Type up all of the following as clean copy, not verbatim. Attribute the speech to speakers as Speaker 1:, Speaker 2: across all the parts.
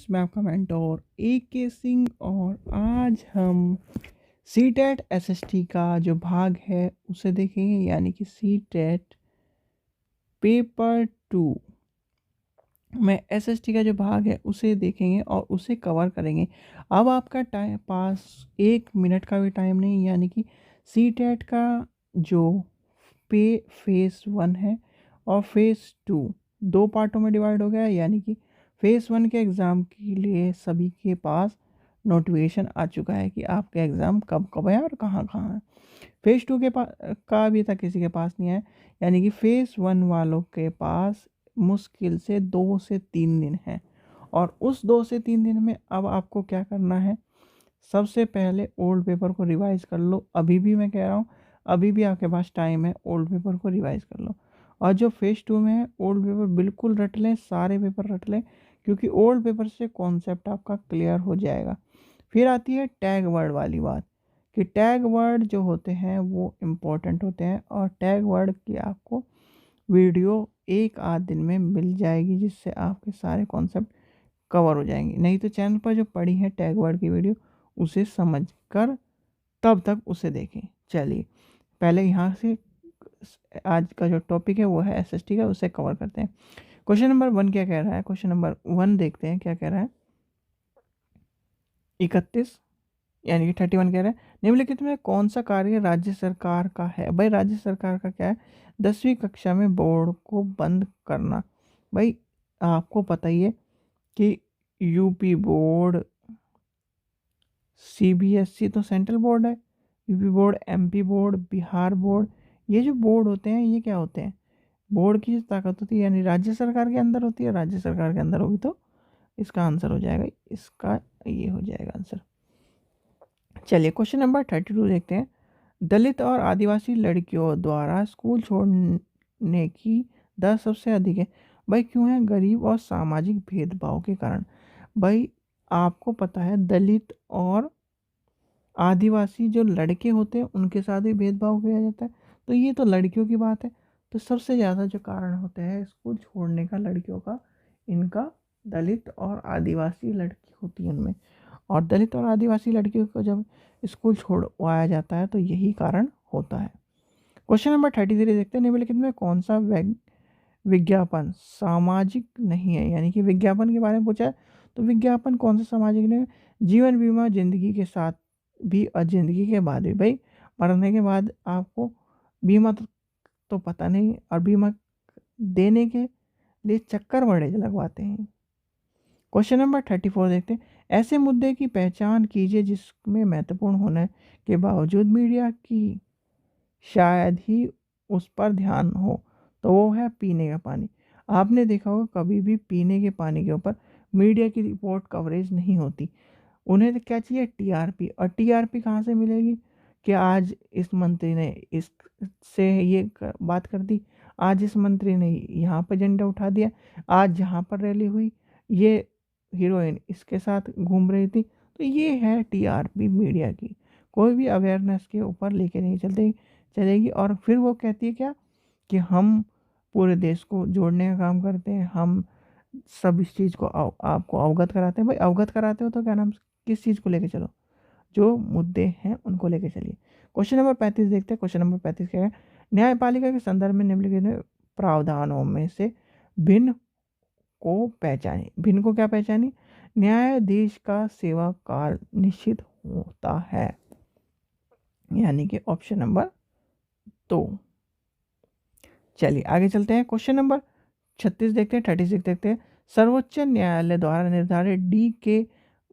Speaker 1: मैं आपका mentor AK Singh और आज हम सीटेट SST का जो भाग है उसे देखेंगे, यानी कि सीटेट पेपर 2 में SST का जो भाग है उसे देखेंगे और उसे कवर करेंगे। अब आपका टाइम पास 1 मिनट का भी टाइम नहीं, यानी कि सीटेट का जो फेज़ 1 है और फेज़ 2 दो पार्टों में डिवाइड हो गया है, यानी कि फेज़ 1 के एग्ज़ाम के लिए सभी के पास नोटिफिकेशन आ चुका है कि आपका एग्ज़ाम कब कब है और कहाँ कहाँ है। फेज़ 2 के पास का अभी तक किसी के पास नहीं है, यानी कि फेज़ 1 वालों के पास मुश्किल से 2 से 3 दिन है। और उस 2 से 3 दिन में अब आपको क्या करना है, सबसे पहले ओल्ड पेपर को रिवाइज़ कर लो। अभी भी मैं कह रहा हूँ, अभी भी आपके पास टाइम है, ओल्ड पेपर को रिवाइज़ कर लो। और जो फेज़ 2 में है ओल्ड पेपर बिल्कुल रट लें, सारे पेपर रट लें, क्योंकि ओल्ड पेपर से कॉन्सेप्ट आपका क्लियर हो जाएगा। फिर आती है टैग वर्ड वाली बात, कि टैग वर्ड जो होते हैं वो इम्पोर्टेंट होते हैं और टैग वर्ड की आपको वीडियो 1 आध दिन में मिल जाएगी, जिससे आपके सारे कॉन्सेप्ट कवर हो जाएंगे। नहीं तो चैनल पर जो पड़ी है टैग वर्ड की वीडियो उसे समझ कर तब तक उसे देखें। चलिए पहले यहाँ से आज का जो टॉपिक है वो है SST का, उसे कवर करते हैं। क्वेश्चन नंबर 1 क्या कह रहा है, क्वेश्चन नंबर 1 देखते हैं क्या कह रहा है। 31 यानी कि 31 कह रहा है, निम्नलिखित में कौन सा कार्य राज्य सरकार का है। भाई राज्य सरकार का क्या है, 10वीं कक्षा में बोर्ड को बंद करना। भाई आपको पता ही है कि यूपी बोर्ड, CBSE तो सेंट्रल बोर्ड है, UP board, MP board, Bihar board, ये जो बोर्ड होते हैं ये क्या होते हैं, बोर्ड की जो ताकत होती है यानी राज्य सरकार के अंदर होती है। राज्य सरकार के अंदर होगी तो इसका आंसर हो जाएगा, इसका ये हो जाएगा आंसर। चलिए क्वेश्चन नंबर 32 देखते हैं। दलित और आदिवासी लड़कियों द्वारा स्कूल छोड़ने की दर सबसे अधिक है। भाई क्यों है, गरीब और सामाजिक भेदभाव के कारण। भाई आपको पता है दलित और आदिवासी जो लड़के होते हैं उनके साथ भी भेदभाव किया जाता है, तो ये तो लड़कियों की बात है। तो सबसे ज़्यादा जो कारण होता है स्कूल छोड़ने का लड़कियों का, इनका दलित और आदिवासी लड़की होती है उनमें। और दलित और आदिवासी लड़कियों को जब स्कूल छोड़वाया जाता है तो यही कारण होता है। क्वेश्चन नंबर 33 देखते हैं, निम्नलिखित में कौन सा विज्ञापन सामाजिक नहीं है। यानी कि विज्ञापन के बारे में पूछा है तो विज्ञापन कौन सा सामाजिक नहीं है। जीवन बीमा जिंदगी के साथ भी और जिंदगी के बाद भी। भाई मरने के बाद आपको बीमा तो पता नहीं, और बीमा देने के लिए चक्कर बड़े लगवाते हैं। क्वेश्चन नंबर 34 देखते हैं, ऐसे मुद्दे की पहचान कीजिए जिसमें महत्वपूर्ण होने के बावजूद मीडिया की शायद ही उस पर ध्यान हो। तो वो है पीने का पानी। आपने देखा होगा कभी भी पीने के पानी के ऊपर मीडिया की रिपोर्ट कवरेज नहीं होती। उन्हें तो क्या चाहिए, TRP। और TRP कहाँ से मिलेगी, कि आज इस मंत्री ने इससे ये बात कर दी, आज इस मंत्री ने यहाँ पर झंडा उठा दिया, आज यहाँ पर रैली हुई, ये हीरोइन इसके साथ घूम रही थी। तो ये है TRP मीडिया की। कोई भी अवेयरनेस के ऊपर लेके नहीं चलेगी। और फिर वो कहती है क्या, कि हम पूरे देश को जोड़ने का काम करते हैं, हम सब इस चीज़ को आपको अवगत कराते हैं। भाई अवगत कराते हो तो क्या नाम, किस चीज़ को लेके चलो, जो मुद्दे हैं उनको लेके चलिए। क्वेश्चन नंबर 35 देखते हैं। क्वेश्चन नंबर 35 क्या है, न्यायपालिका के संदर्भ में निम्नलिखित प्रावधानों में से भिन्न को पहचाने। भिन्न को क्या पहचानी, न्यायाधीश का सेवा काल निश्चित होता है, यानी कि ऑप्शन नंबर 2। चलिए आगे चलते हैं। क्वेश्चन नंबर 36 देखते हैं, 36 देखते हैं। सर्वोच्च न्यायालय द्वारा निर्धारित DK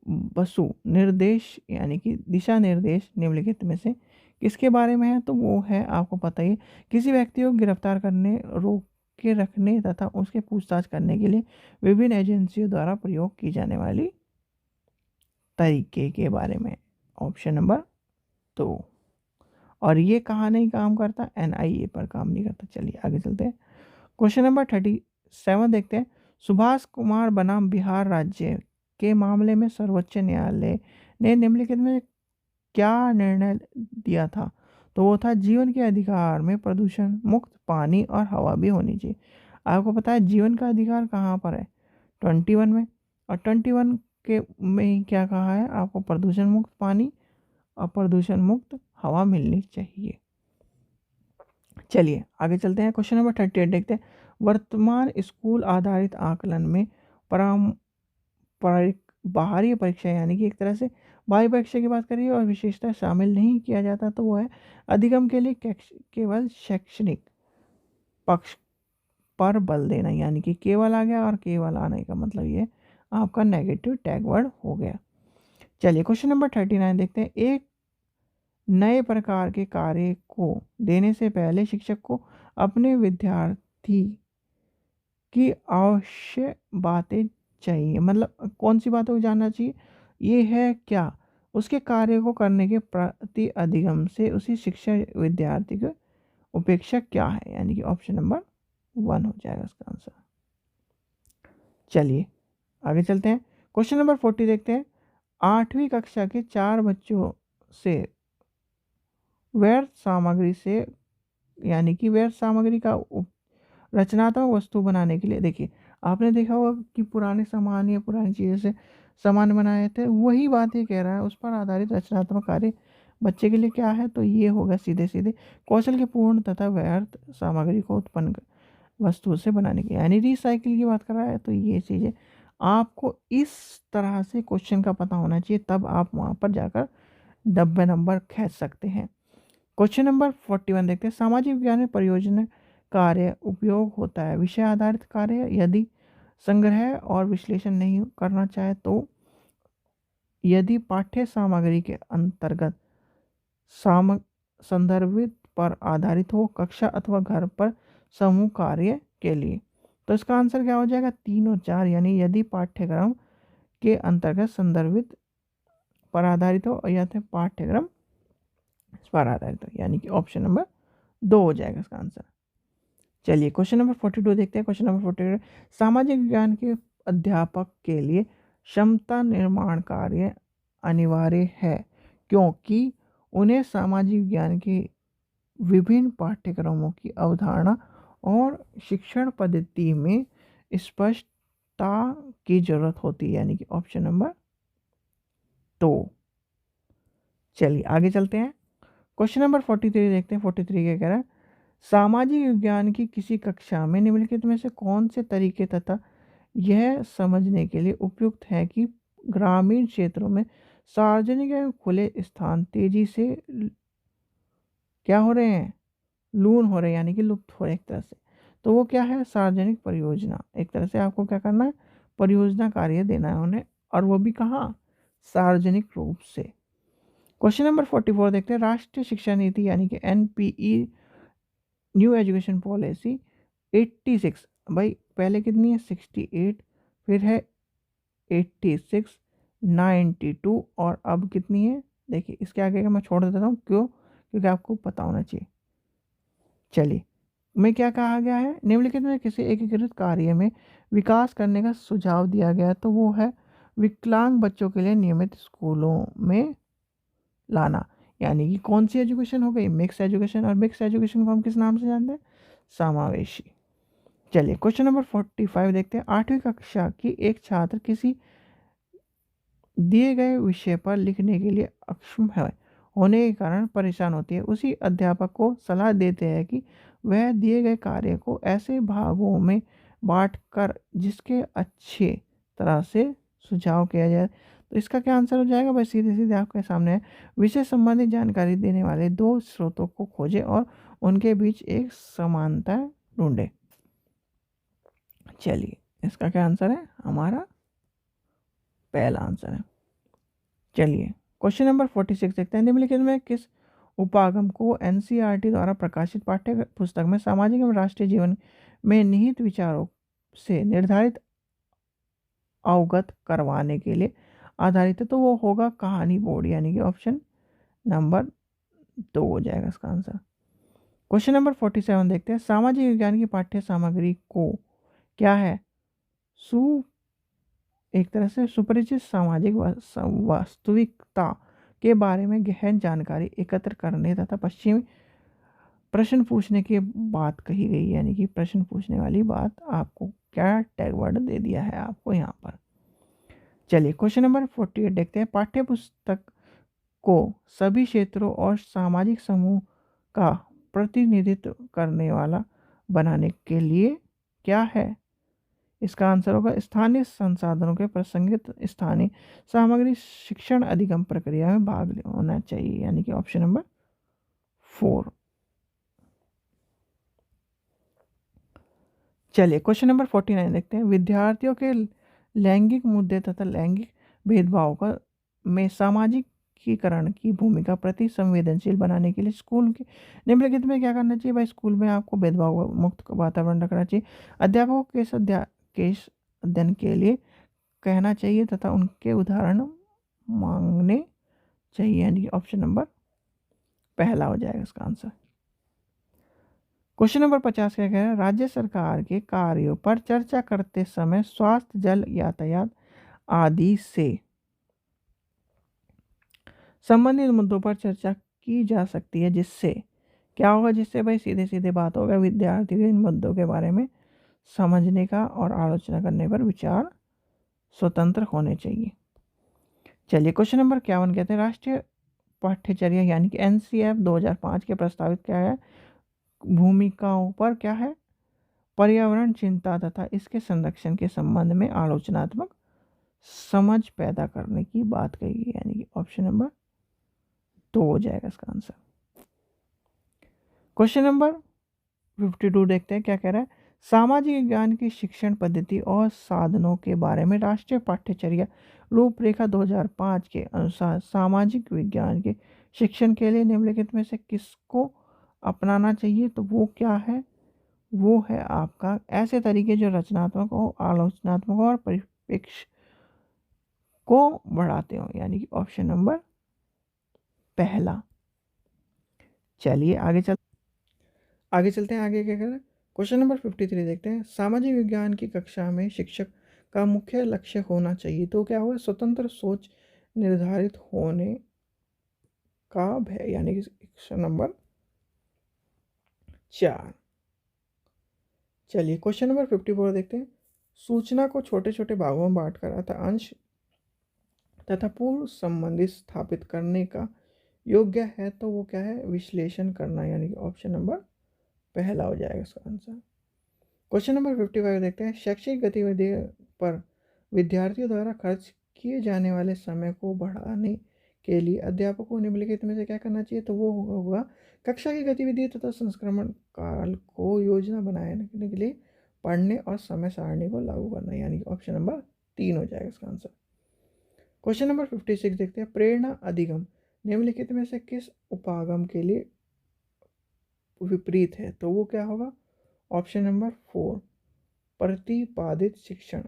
Speaker 1: बसु निर्देश यानी कि दिशा निर्देश निम्नलिखित में से किसके बारे में है। तो वो है, आपको पता ही, किसी व्यक्ति को गिरफ्तार करने, रोक के रखने तथा उसके पूछताछ करने के लिए विभिन्न एजेंसियों द्वारा प्रयोग की जाने वाली तरीके के बारे में, ऑप्शन नंबर 2। और ये कहाँ नहीं काम करता, NIA पर काम नहीं करता। चलिए आगे चलते हैं। क्वेश्चन नंबर 37 देखते हैं। सुभाष कुमार बनाम बिहार राज्य के मामले में सर्वोच्च न्यायालय ने निम्नलिखित में क्या निर्णय दिया था। तो वो था, जीवन के अधिकार में प्रदूषण मुक्त पानी और हवा भी होनी चाहिए। आपको पता है जीवन का अधिकार कहाँ पर है, 21 में। और 21 के में ही क्या कहा है आपको, प्रदूषण मुक्त पानी और प्रदूषण मुक्त हवा मिलनी चाहिए। चलिए आगे चलते हैं, क्वेश्चन नंबर 38 देखते हैं। वर्तमान स्कूल आधारित आकलन में पारंपरिक बाहरी परीक्षा यानी कि एक तरह से बाह्य परीक्षा की बात करिए और विशेषता शामिल नहीं किया जाता, तो वो है अधिगम के लिए केवल शैक्षणिक पक्ष पर बल देना, यानी कि केवल आ गया और केवल आने का मतलब ये आपका नेगेटिव टैग वर्ड हो गया। चलिए क्वेश्चन नंबर 39 देखते हैं। एक नए प्रकार के कार्य को देने से पहले शिक्षक को अपने विद्यार्थी की आवश्यक बातें चाहिए, मतलब कौन सी बातों को जानना चाहिए, ये है क्या उसके कार्य को करने के प्रति अधिगम से उसी शिक्षक विद्यार्थी की उपेक्षा क्या है, यानी कि ऑप्शन नंबर 1 हो जाएगा इसका आंसर। चलिए आगे चलते हैं, क्वेश्चन नंबर 40 देखते हैं। 8वीं कक्षा के 4 बच्चों से व्यर्थ सामग्री से, यानी कि व्यर्थ सामग्री का रचनात्मक वस्तु बनाने के लिए, देखिए आपने देखा होगा कि पुराने सामान या पुरानी चीज़ों से सामान बनाए थे, वही बात ये कह रहा है, उस पर आधारित रचनात्मक कार्य बच्चे के लिए क्या है, तो ये होगा सीधे सीधे कौशल के पूर्ण तथा व्यर्थ सामग्री को उत्पन्न वस्तु से बनाने की, यानी रिसाइकिल की बात कर रहा है। तो ये चीज़ें आपको इस तरह से क्वेश्चन का पता होना चाहिए, तब आप वहाँ पर जाकर 90 नंबर खींच सकते हैं। क्वेश्चन नंबर 41 देखते हैं। सामाजिक विज्ञान में परियोजना कार्य उपयोग होता है विषय आधारित कार्य यदि संग्रह और विश्लेषण नहीं करना चाहे तो, यदि पाठ्य सामग्री के अंतर्गत साम संदर्भित पर आधारित हो, कक्षा अथवा घर पर समूह कार्य के लिए। तो इसका आंसर क्या हो जाएगा, 3 और 4, यानी यदि पाठ्यक्रम के अंतर्गत संदर्भित पर आधारित हो या फिर पाठ्यक्रम इस पर आधारित हो, यानी कि ऑप्शन नंबर 2 हो जाएगा इसका आंसर। चलिए क्वेश्चन नंबर 42 देखते हैं। क्वेश्चन नंबर 42, सामाजिक विज्ञान के अध्यापक के लिए क्षमता निर्माण कार्य अनिवार्य है क्योंकि उन्हें सामाजिक विज्ञान के विभिन्न पाठ्यक्रमों की अवधारणा और शिक्षण पद्धति में स्पष्टता की जरूरत होती है, यानी कि ऑप्शन नंबर 2। चलिए आगे चलते हैं, क्वेश्चन नंबर 43 देखते हैं। 43 क्या कह रहा है, सामाजिक विज्ञान की किसी कक्षा में निम्नलिखित में से कौन से तरीके तथा यह समझने के लिए उपयुक्त है कि ग्रामीण क्षेत्रों में सार्वजनिक एवं खुले स्थान तेजी से क्या हो रहे हैं, लून हो रहे हैं, यानी कि लुप्त हो रहे हैं एक तरह से। तो वो क्या है, सार्वजनिक परियोजना, एक तरह से आपको क्या करना है, परियोजना कार्य देना है उन्हें, और वो भी कहाँ, सार्वजनिक रूप से। क्वेश्चन नंबर 44 देखते हैं। राष्ट्रीय शिक्षा नीति यानी कि NPE न्यू एजुकेशन पॉलिसी 86, भाई पहले कितनी है 68, फिर है 86, 92 और अब कितनी है, देखिए इसके आगे का मैं छोड़ देता हूँ, क्यों, क्योंकि आपको पता होना चाहिए। चलिए में क्या कहा गया है, निम्नलिखित में किसी एकीकृत कार्य में विकास करने का सुझाव दिया गया है, तो वो है विकलांग बच्चों के लिए नियमित स्कूलों में लाना, यानी कि कौन सी एजुकेशन हो गई, मिक्स एजुकेशन, और मिक्स एजुकेशन को हम किस नाम से जानते हैं, समावेशी। चलिए क्वेश्चन नंबर 45 देखते हैं। 8वीं कक्षा की एक छात्र किसी दिए गए विषय पर लिखने के लिए अक्षम है होने के कारण परेशान होती है, उसी अध्यापक को सलाह देते हैं कि वह दिए गए कार्य को ऐसे भागों में बांट कर जिसके अच्छे तरह से सुझाव किया जाए। तो इसका क्या आंसर हो जाएगा, बस सीधे सीधे आपके सामने है, विषय संबंधी जानकारी देने वाले 2 स्रोतों को खोजें और उनके बीच एक समानता ढूंढें। चलिए इसका क्या आंसर है, हमारा पहला आंसर है। चलिए क्वेश्चन नंबर 46 देखते हैं। निम्नलिखित में किस उपागम को NCERT द्वारा प्रकाशित पाठ्य पुस्तक में सामाजिक एवं राष्ट्रीय जीवन में निहित विचारों से निर्धारित अवगत करवाने के लिए आधारित है, तो वो होगा कहानी बोर्ड, यानी कि ऑप्शन नंबर 2 हो जाएगा इसका आंसर। क्वेश्चन नंबर 47 देखते हैं। सामाजिक विज्ञान की पाठ्य सामग्री को क्या है, एक तरह से सुपरिचित सामाजिक वास्तविकता के बारे में गहन जानकारी एकत्र करने तथा पश्चिमी प्रश्न पूछने की बात कही गई, यानी कि प्रश्न पूछने वाली बात आपको क्या टैग वर्ड दे दिया है आपको यहाँ पर। चलिए क्वेश्चन नंबर 48 देखते हैं। पाठ्य पुस्तक को सभी क्षेत्रों और सामाजिक समूह का प्रतिनिधित्व करने वाला बनाने के लिए क्या है? इसका आंसर होगा स्थानीय संसाधनों के प्रसंगित स्थानीय सामग्री शिक्षण अधिगम प्रक्रिया में भाग होना चाहिए, यानी कि ऑप्शन नंबर 4। चलिए क्वेश्चन नंबर 49 देखते हैं। विद्यार्थियों के लैंगिक मुद्दे तथा लैंगिक भेदभाव का में सामाजिकीकरण की भूमिका प्रति संवेदनशील बनाने के लिए स्कूल के निम्नलिखित में क्या करना चाहिए? भाई स्कूल में आपको भेदभाव मुक्त वातावरण रखना चाहिए, अध्यापकों के अध्ययन के लिए कहना चाहिए तथा उनके उदाहरण मांगने चाहिए, यानी ऑप्शन नंबर पहला हो जाएगा इसका आंसर। क्वेश्चन नंबर 50 क्या कह रहा है? राज्य सरकार के कार्यों पर चर्चा करते समय स्वास्थ्य, जल, यातायात आदि से संबंधित मुद्दों पर चर्चा की जा सकती है, जिससे क्या होगा? जिससे भाई सीधे सीधे बात होगा, विद्यार्थी को इन मुद्दों के बारे में समझने का और आलोचना करने पर विचार स्वतंत्र होने चाहिए। चलिए क्वेश्चन नंबर 51 कहते हैं। राष्ट्रीय पाठ्यचर्या यानी कि NCF 2005 के प्रस्तावित क्या है? भूमिकाओं पर क्या है? पर्यावरण चिंता तथा इसके संरक्षण के संबंध में आलोचनात्मक समझ पैदा करने की बात कही गई, यानी कि ऑप्शन नंबर 2 हो जाएगा इसका आंसर। क्वेश्चन नंबर 52 देखते हैं क्या कह रहा है। सामाजिक विज्ञान की शिक्षण पद्धति और साधनों के बारे में राष्ट्रीय पाठ्यचर्या रूपरेखा 2005 के अनुसार सामाजिक विज्ञान के शिक्षण के लिए निम्नलिखित में से किसको अपनाना चाहिए? तो वो क्या है? वो है आपका ऐसे तरीके जो रचनात्मक हो, आलोचनात्मक हो और परिप्रेक्ष्य को बढ़ाते हो, यानी कि ऑप्शन नंबर पहला। चलिए आगे चलते हैं। आगे क्या करें? क्वेश्चन नंबर 53 देखते हैं। सामाजिक विज्ञान की कक्षा में शिक्षक का मुख्य लक्ष्य होना चाहिए, तो क्या हुआ? स्वतंत्र सोच निर्धारित होने का भय, यानी कि क्वेश्चन नंबर 4। चलिए क्वेश्चन नंबर 54 देखते हैं। सूचना को छोटे छोटे भागों में बांटकर अतः अंश तथा पूर्व संबंधी स्थापित करने का योग्य है, तो वो क्या है? विश्लेषण करना, यानी कि ऑप्शन नंबर पहला हो जाएगा इसका आंसर। क्वेश्चन नंबर 55 देखते हैं। शैक्षिक गतिविधि पर विद्यार्थियों द्वारा खर्च किए जाने वाले समय को बढ़ाने के लिए अध्यापकों को निम्नलिखित में से क्या करना चाहिए? तो वो होगा कक्षा की गतिविधि तथा संस्करण काल को योजना बनाने के लिए पढ़ने और समय सारणी को लागू करना, यानी कि ऑप्शन नंबर 3 हो जाएगा इसका आंसर। क्वेश्चन नंबर 56 देखते हैं। प्रेरणा अधिगम निम्नलिखित में से किस उपागम के लिए विपरीत है? तो वो क्या होगा? ऑप्शन नंबर 4 प्रतिपादित शिक्षण।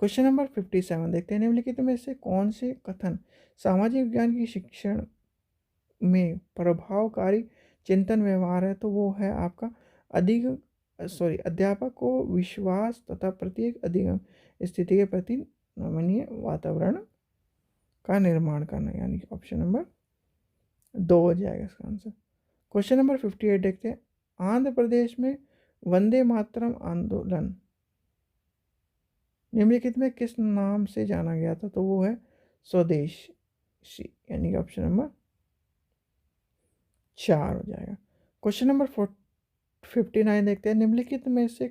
Speaker 1: क्वेश्चन नंबर 57 देखते हैं। निम्नलिखित में से कौन से कथन सामाजिक विज्ञान की शिक्षण में प्रभावकारी चिंतन व्यवहार है? तो वो है आपका अध्यापक को विश्वास तथा प्रत्येक अधिगम स्थिति के प्रति नमनीय वातावरण का निर्माण करना, यानी कि ऑप्शन नंबर 2 हो जाएगा इसका आंसर। क्वेश्चन नंबर 58 देखते हैं। आंध्र प्रदेश में वंदे मातरम आंदोलन निम्नलिखित में किस नाम से जाना गया था? तो वो है स्वदेशी, यानी कि ऑप्शन नंबर 4 हो जाएगा। क्वेश्चन नंबर 59 देखते हैं। निम्नलिखित में से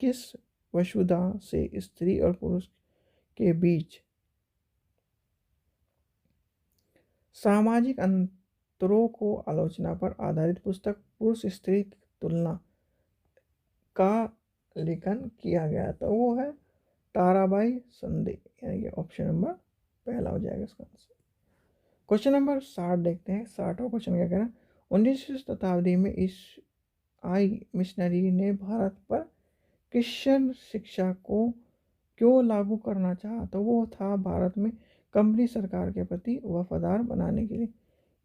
Speaker 1: किस वसुधा से स्त्री और पुरुष के बीच सामाजिक अंतरों को आलोचना पर आधारित पुस्तक पुरुष स्त्री तुलना का लेखन किया गया? तो वो है ताराबाई संधे, यानी कि ऑप्शन नंबर पहला हो जाएगा इसका आंसर। क्वेश्चन नंबर 60 देखते हैं। 60वां क्वेश्चन क्या कह रहा है? 19वीं शताब्दी में ईसाई मिशनरी ने भारत पर क्रिश्चियन शिक्षा को क्यों लागू करना चाहा? तो वो था भारत में कंपनी सरकार के प्रति वफादार बनाने के लिए,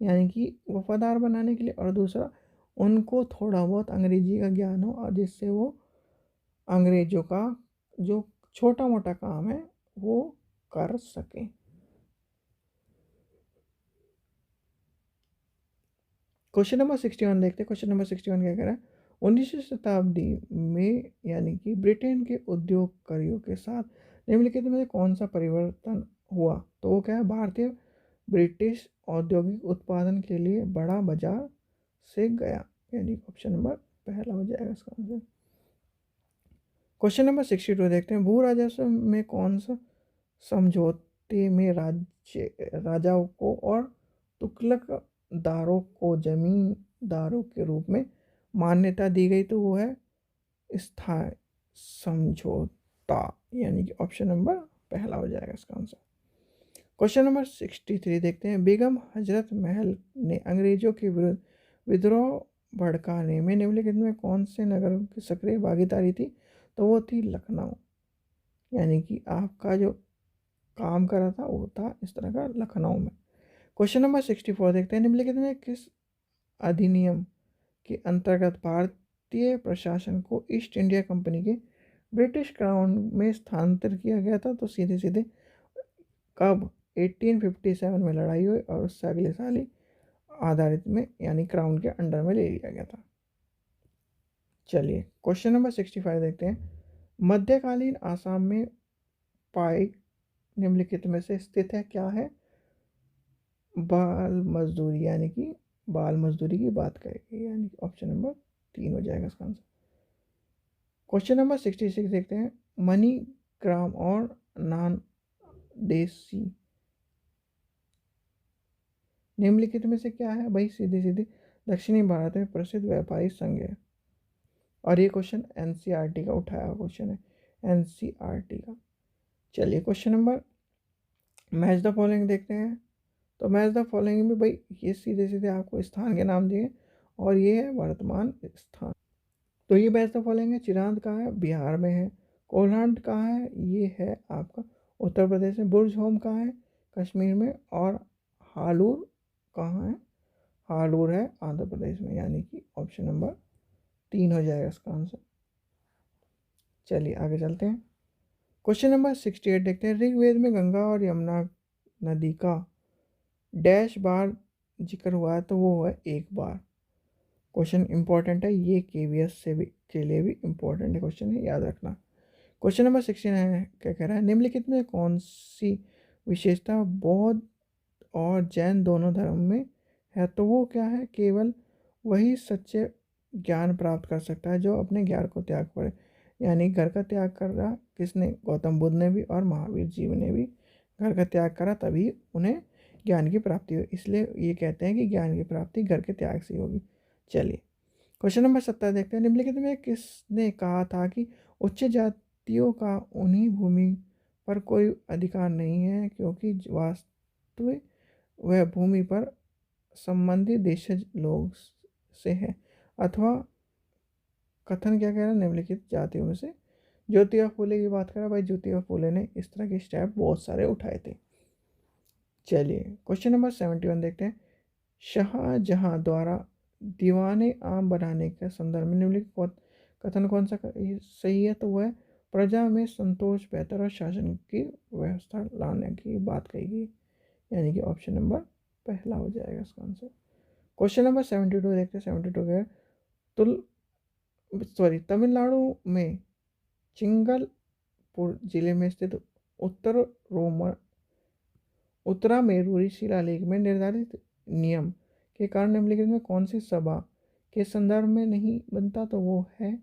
Speaker 1: यानी कि वफादार बनाने के लिए, और दूसरा उनको थोड़ा बहुत अंग्रेजी का ज्ञान हो और जिससे वो अंग्रेजों का जो छोटा मोटा काम है वो कर सकें। क्वेश्चन नंबर 61 देखते हैं। क्वेश्चन नंबर 61 क्या कह रहा है? 19वीं शताब्दी में यानी कि ब्रिटेन के उद्योगकारियों के साथ निम्नलिखित में से कौन सा परिवर्तन हुआ? तो वो क्या है, भारतीय ब्रिटिश औद्योगिक उत्पादन के लिए बड़ा बाजार से गया, यानी ऑप्शन नंबर पहला हो जाएगा इसका आंसर। क्वेश्चन नंबर 62 देखते हैं, भू राजस्व में कौन सा समझौते में राज्य राजाओं को और तुगलकदारों को जमींदारों के रूप में मान्यता दी गई? तो वो है स्थायी समझौता, यानी कि ऑप्शन नंबर पहला हो जाएगा इसका आंसर। क्वेश्चन नंबर 63 देखते हैं, बेगम हजरत महल ने अंग्रेजों के विरुद्ध विद्रोह भड़काने में निम्नलिखित में कौन से नगरों की सक्रिय भागीदारी थी? तो वो थी लखनऊ, यानी कि आपका जो काम कर रहा था वो था इस तरह का लखनऊ में। क्वेश्चन नंबर 64 देखते हैं, निम्नलिखित में किस अधिनियम के अंतर्गत भारतीय प्रशासन को ईस्ट इंडिया कंपनी के ब्रिटिश क्राउन में स्थानांतरित किया गया था? तो सीधे सीधे कब, 1857 में लड़ाई हुई और उससे अगले साल ही आधारित में यानी क्राउन के अंडर में ले लिया गया था। चलिए क्वेश्चन नंबर 65 देखते हैं, मध्यकालीन आसाम में पाई निम्नलिखित में से स्थित है, क्या है? बाल मजदूरी, यानी कि बाल मजदूरी की बात करेगी, यानी ऑप्शन नंबर 3 हो जाएगा इसका आंसर। क्वेश्चन नंबर 66 देखते हैं, मनी ग्राम और नान देसी निम्नलिखित में से क्या है? भाई सीधे सीधे दक्षिणी भारत में प्रसिद्ध व्यापारी संघ है, और ये क्वेश्चन एनसीईआरटी का उठाया हुआ क्वेश्चन है, एनसीईआरटी का। चलिए question number match the following देखते हैं, तो मैच द फॉलोइंग में भाई ये सीधे सीधे आपको स्थान के नाम दिए और ये है वर्तमान स्थान। तो ये मैच द फॉलोइंग है, चिरांद कहाँ है? बिहार में है। कोल्हान कहाँ है? ये है आपका उत्तर प्रदेश में। बुर्ज होम कहाँ है? कश्मीर में। और हालूर कहाँ है? हालूर है आंध्र प्रदेश में, यानी कि ऑप्शन नंबर 3 हो जाएगा इसका आंसर। चलिए आगे चलते हैं, क्वेश्चन नंबर 68 देखते हैं, ऋग्वेद में गंगा और यमुना नदी का डैश बार जिक्र हुआ है? तो वो है एक बार। क्वेश्चन इंपॉर्टेंट है, ये केवीएस से भी के लिए भी इंपॉर्टेंट है क्वेश्चन है, याद रखना। क्वेश्चन नंबर 69 क्या कह रहा है, निम्नलिखित में कौन सी विशेषता बौद्ध और जैन दोनों धर्म में है? तो वो क्या है, केवल वही सच्चे ज्ञान प्राप्त कर सकता है जो अपने ज्ञान को त्याग करे, यानी घर का त्याग कर रहा किसने? गौतम बुद्ध ने भी और महावीर जी ने भी घर का त्याग करा, तभी उन्हें ज्ञान की प्राप्ति हुई, इसलिए ये कहते हैं कि ज्ञान की प्राप्ति घर के त्याग से होगी। चलिए क्वेश्चन नंबर 70 देखते हैं, निम्नलिखित में किसने कहा था कि उच्च जातियों का उन्हीं भूमि पर कोई अधिकार नहीं है क्योंकि वास्तविक वह भूमि पर संबंधित देशज लोग से है? अथवा कथन क्या कह रहा है, निम्नलिखित जातियों में से ज्योतिबा फूले की बात करा। भाई ज्योतिबा फूले ने इस तरह के स्टेप बहुत सारे उठाए थे। चलिए क्वेश्चन नंबर 71 देखते हैं, शाहजहां द्वारा दीवाने आम बनाने के संदर्भ में निम्नलिखित कथन कौन सा सही है? तो वह प्रजा में संतोष, बेहतर और शासन की व्यवस्था लाने की बात कही गई, यानी कि ऑप्शन नंबर पहला हो जाएगा इसका आंसर। क्वेश्चन नंबर 72 देखते हैं, 72 का तुल तमिलनाडु में चिंगलपुर जिले में स्थित उत्तर रोमन उत्तरामेरूरी शिलालेख में निर्धारित नियम के कारण निम्नलिखित में कौन सी सभा के संदर्भ में नहीं बनता? तो वो है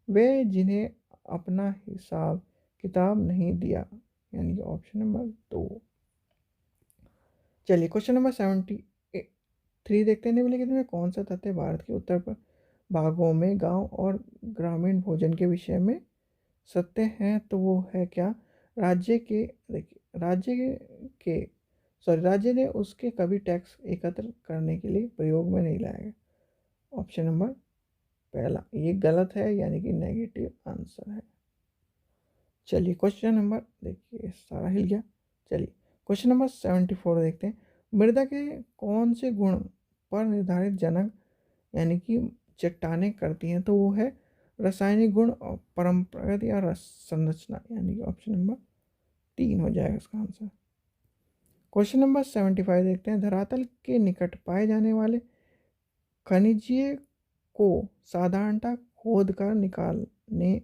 Speaker 1: वे जिन्हें अपना हिसाब किताब नहीं दिया, यानी कि ऑप्शन नंबर 2। चलिए क्वेश्चन नंबर 73 देखते हैं, निम्नलिखित में कौन सा तथ्य भारत के उत्तर पर भागों में गांव और ग्रामीण भोजन के विषय में सत्य है? तो वो है क्या, राज्य के देखिए राज्य ने उसके कभी टैक्स एकत्र करने के लिए प्रयोग में नहीं लाया गया, ऑप्शन नंबर पहला। ये गलत है, यानी कि नेगेटिव आंसर है। चलिए क्वेश्चन नंबर देखिए सारा हिल गया। चलिए क्वेश्चन नंबर 74 देखते हैं, मृदा के कौन से गुण पर निर्धारित जनक यानी कि चट्टानें करती हैं? तो वो है रासायनिक गुण और परंपरागत या रस संरचना, यानी कि ऑप्शन नंबर 3 हो जाएगा इसका आंसर। क्वेश्चन नंबर 75 देखते हैं, धरातल के निकट पाए जाने वाले खनिजीय को साधारणतः खोद कर निकालने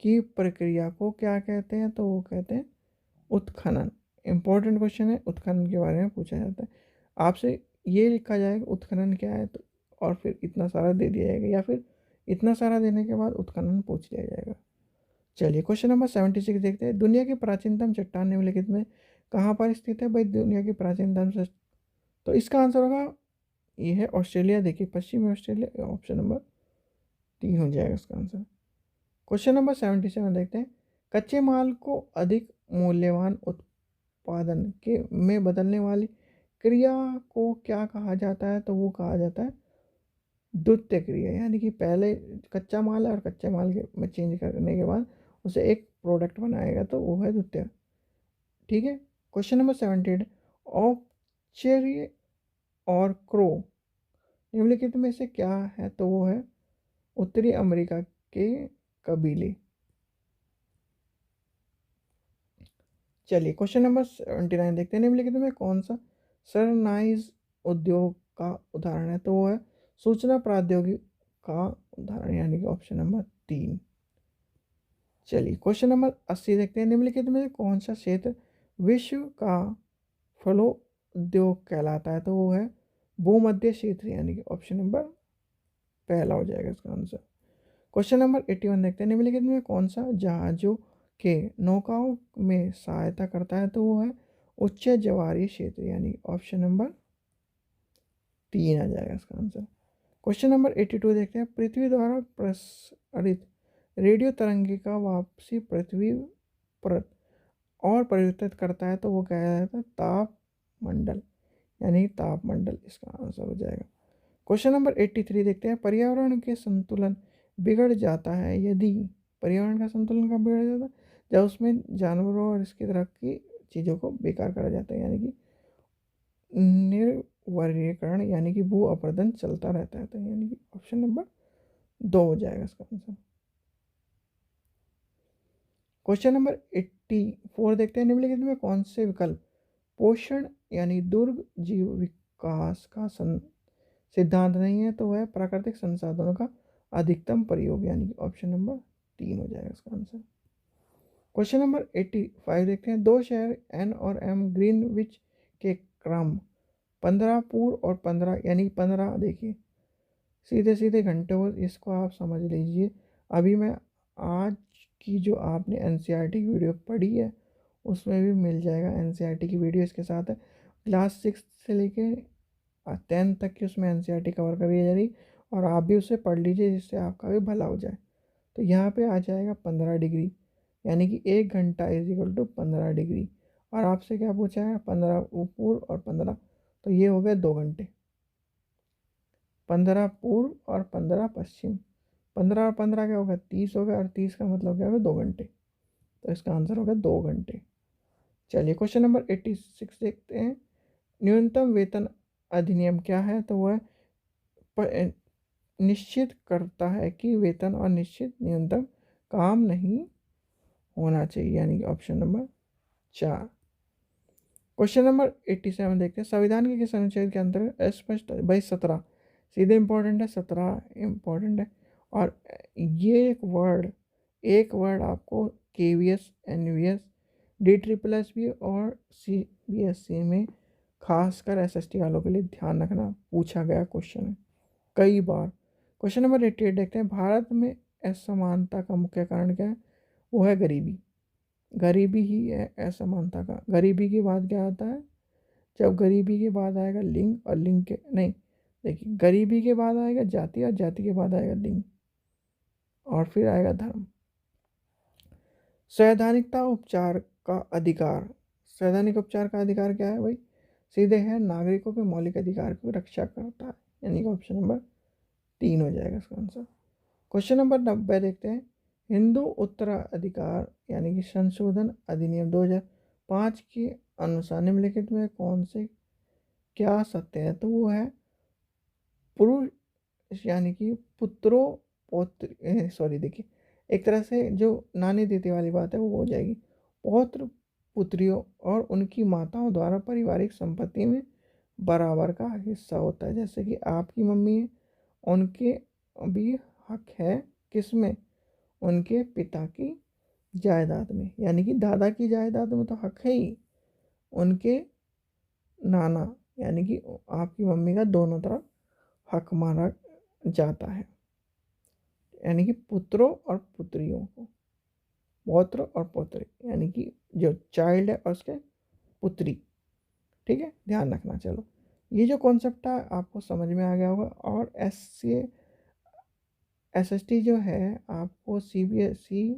Speaker 1: की प्रक्रिया को क्या कहते हैं? तो वो कहते हैं उत्खनन। इंपॉर्टेंट क्वेश्चन है, उत्खनन के बारे में पूछा जाता है आपसे। ये लिखा जाएगा उत्खनन क्या है, तो और फिर इतना सारा दे दिया जाएगा, या फिर इतना सारा देने के बाद उत्खनन पूछ लिया जाएगा। चलिए क्वेश्चन नंबर 76 देखते हैं। दुनिया की प्राचीनतम चट्टान निम्नलिखित में कहाँ पर स्थित है? भाई दुनिया की प्राचीनतम तो इसका आंसर होगा, ये है ऑस्ट्रेलिया। देखिए पश्चिमी ऑस्ट्रेलिया, ऑप्शन नंबर 3 हो जाएगा इसका आंसर। क्वेश्चन नंबर 77 देखते हैं। कच्चे माल को अधिक मूल्यवान उत्पादन के में बदलने वाली क्रिया को क्या कहा जाता है? तो वो कहा जाता है द्वितीय क्रिया। यानी कि पहले कच्चा माल है और कच्चे माल के में चेंज करने के बाद उसे एक प्रोडक्ट बनाएगा, तो वो है द्वितीय। ठीक है। Question number 78। औपचर्य और क्रो निम्नलिखित में से क्या है? तो वो है उत्तरी अमेरिका के कबीले। चलिए क्वेश्चन नंबर 79 देखते हैं। निम्नलिखित में कौन सा सरनाइज उद्योग का उदाहरण है? तो वो है सूचना प्रौद्योगिकी का उदाहरण, यानी कि ऑप्शन नंबर 3। चलिए क्वेश्चन नंबर 80 देखते हैं। निम्नलिखित में कौन सा क्षेत्र विश्व का फलोद्योग कहलाता है? तो वो है भूमध्य क्षेत्र, यानी कि ऑप्शन नंबर पहला हो जाएगा इसका आंसर। क्वेश्चन नंबर 81 देखते हैं। निम्नलिखित में कौन सा जहाजों के नौकाओं में सहायता करता है? तो वो है उच्च जवारी क्षेत्र, यानी ऑप्शन नंबर 3 आ जाएगा इसका आंसर। क्वेश्चन नंबर 82 देखते हैं। पृथ्वी द्वारा प्रसारित रेडियो तरंगिका वापसी पृथ्वी परत और परिवर्तित करता है, तो वो क्या जाता है तापमंडल, यानी तापमंडल इसका आंसर हो जाएगा। क्वेश्चन नंबर 83 देखते हैं। पर्यावरण के संतुलन बिगड़ जाता है यदि, पर्यावरण का संतुलन कब बिगड़ जाता है? जब उसमें जानवरों और इसकी तरह की चीज़ों को बेकार करा जाता है, यानी कि निर्वरीकरण, यानी कि भू अपरदन चलता रहता है, तो यानी कि ऑप्शन नंबर 2 हो जाएगा इसका आंसर। क्वेश्चन नंबर 84 देखते हैं। निम्नलिखित में कौन से विकल्प पोषण यानी दुर्ग जीव विकास का सिद्धांत नहीं है? तो वह प्राकृतिक संसाधनों का अधिकतम प्रयोग, यानी कि ऑप्शन नंबर 3 हो जाएगा इसका आंसर। क्वेश्चन नंबर 85 देखते हैं। दो शहर एन और एम ग्रीनविच के क्रम 15 पूर्व और 15, यानी 15 देखिए सीधे सीधे घंटों, इसको आप समझ लीजिए। अभी मैं आज की जो आपने एनसीईआरटी की वीडियो पढ़ी है उसमें भी मिल जाएगा, एनसीईआरटी की वीडियो इसके साथ है। क्लास 6 से लेके 10 तक की उसमें एनसीईआरटी कवर करी जा रही, और आप भी उसे पढ़ लीजिए जिससे आपका भी भला हो जाए। तो यहाँ पे आ जाएगा 15 डिग्री, यानी कि 1 घंटा इज इक्वल टू 15 डिग्री। और आपसे क्या पूछा है? 15 पूर्व और 15, तो ये हो गए 2 घंटे। 15 पूर्व और 15 पश्चिम, 15 और 15 क्या होगा? 30 हो गया, और 30 का मतलब क्या होगा? 2 घंटे। तो इसका आंसर होगा 2 घंटे। चलिए क्वेश्चन नंबर 86 देखते हैं। न्यूनतम वेतन अधिनियम क्या है? तो वह निश्चित करता है कि वेतन और निश्चित न्यूनतम काम नहीं होना चाहिए, यानी कि ऑप्शन नंबर 4। क्वेश्चन नंबर 87 देखते हैं। संविधान के किस अनुच्छेद के अंतर्गत स्पष्ट भाई 17 सीधे इंपॉर्टेंट है, 17 इंपॉर्टेंट है। और ये एक वर्ड आपको केवीएस, एनवीएस, DSSS और CBSE में खासकर SST वालों के लिए ध्यान रखना, पूछा गया क्वेश्चन है कई बार। क्वेश्चन नंबर 88 देखते हैं। भारत में असमानता का मुख्य कारण क्या है? वो है गरीबी। गरीबी ही है असमानता का। गरीबी के बाद क्या आता है? जब गरीबी के बाद आएगा लिंग, और लिंग के नहीं, देखिए गरीबी के बाद आएगा जाति, और जाति के बाद आएगा लिंग, और फिर आएगा धर्म। सैद्धांतिकता उपचार का अधिकार, सैद्धांतिक उपचार का अधिकार क्या है भाई? सीधे है नागरिकों के मौलिक अधिकार की रक्षा करता है, यानी कि ऑप्शन नंबर 3 हो जाएगा इसका आंसर। क्वेश्चन नंबर 90 देखते हैं। हिंदू उत्तराधिकार यानी कि संशोधन अधिनियम 2005 के अनुसार निम्नलिखित में कौन से क्या सत्य है? तो वो है पुरुष, यानी कि पुत्रों पौत्र, सॉरी देखिए एक तरह से जो नानी देती वाली बात है वो हो जाएगी। पौत्र पुत्रियों और उनकी माताओं द्वारा पारिवारिक संपत्ति में बराबर का हिस्सा होता है। जैसे कि आपकी मम्मी है, उनके भी हक है किसमें? उनके पिता की जायदाद में, यानी कि दादा की जायदाद में तो हक है ही, उनके नाना यानी कि आपकी मम्मी का दोनों तरफ हक माना जाता है, यानी कि पुत्रों और पुत्रियों को, पौत्र और पौत्री, यानी कि जो चाइल्ड है और उसके पुत्री। ठीक है, ध्यान रखना। चलो, ये जो कॉन्सेप्ट है आपको समझ में आ गया होगा। और SST जो है, आपको CBSE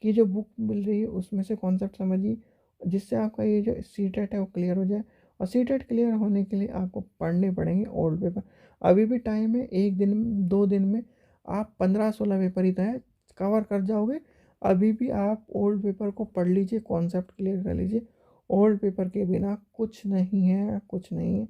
Speaker 1: की जो बुक मिल रही है उसमें से कॉन्सेप्ट समझिए, जिससे आपका ये जो सीटेट है वो क्लियर हो जाए। और सीटेट क्लियर होने के लिए आपको पढ़ने पड़ेंगे ओल्ड पेपर। अभी भी टाइम है, 1 दिन 2 दिन में आप 15-16 पेपर ही तो है, कवर कर जाओगे। अभी भी आप ओल्ड पेपर को पढ़ लीजिए, कॉन्सेप्ट क्लियर कर लीजिए। ओल्ड पेपर के बिना कुछ नहीं है, कुछ नहीं है।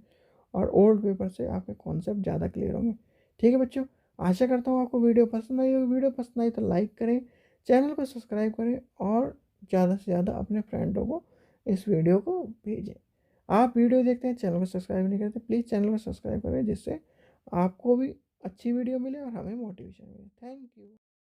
Speaker 1: और ओल्ड पेपर से आपके कॉन्सेप्ट ज़्यादा क्लियर होंगे। ठीक है बच्चों, आशा करता हूँ आपको वीडियो पसंद आई होगी। वीडियो पसंद आई तो लाइक करें, चैनल को सब्सक्राइब करें और ज़्यादा से ज़्यादा अपने फ्रेंडों को इस वीडियो को भेजें। आप वीडियो देखते हैं, चैनल को सब्सक्राइब नहीं करते, प्लीज़ चैनल को सब्सक्राइब करें, जिससे आपको भी अच्छी वीडियो मिले और हमें मोटिवेशन मिले। Thank you.